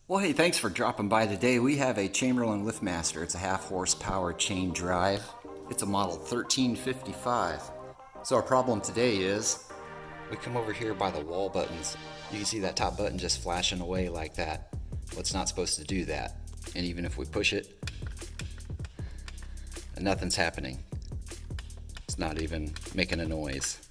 Well, hey, thanks for dropping by today. We have a Chamberlain LiftMaster. It's a half horsepower chain drive. It's a model 1355. So our problem today is we come over here by the wall buttons. You can see that top button just flashing away like that. Well, it's not supposed to do that. And even if we push it, nothing's happening. It's not even making a noise.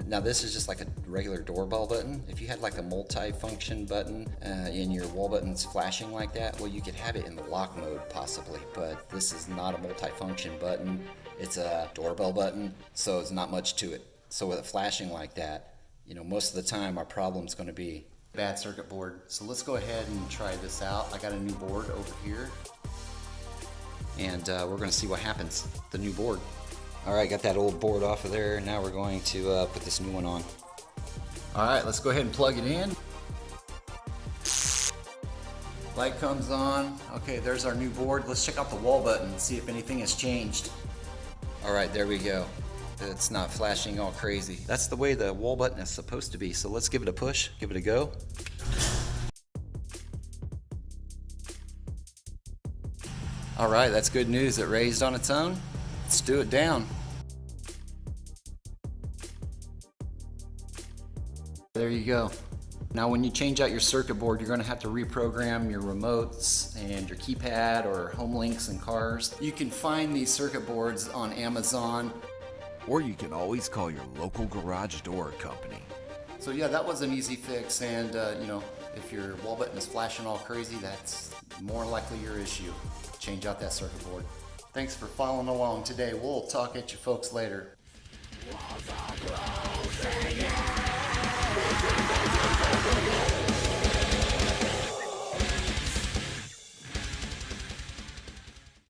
Now this is just like a regular doorbell button. If you had like a multi-function button and your wall button's flashing like that, well, you could have it in the lock mode possibly, but this is not a multi-function button. It's a doorbell button, so it's not much to it. So with it flashing like that, you know, most of the time our problem's going to be bad circuit board. So let's go ahead and try this out. I got a new board over here, and we're going to see what happens with the new board. Alright, got that old board off of there. Now we're going to put this new one on. Alright, let's go ahead and plug it in. Light comes on. Okay, there's our new board. Let's check out the wall button and see if anything has changed. Alright, there we go. It's not flashing all crazy. That's the way the wall button is supposed to be. So let's give it a push, give it a go. Alright, that's good news. It raised on its own. Let's do it down. There you go. Now when you change out your circuit board, you're going to have to reprogram your remotes and your keypad or home links and cars. You can find these circuit boards on Amazon. Or you can always call your local garage door company. So yeah, that was an easy fix, and you know, if your wall button is flashing all crazy, that's more likely your issue. Change out that circuit board. Thanks for following along today. We'll talk at you folks later.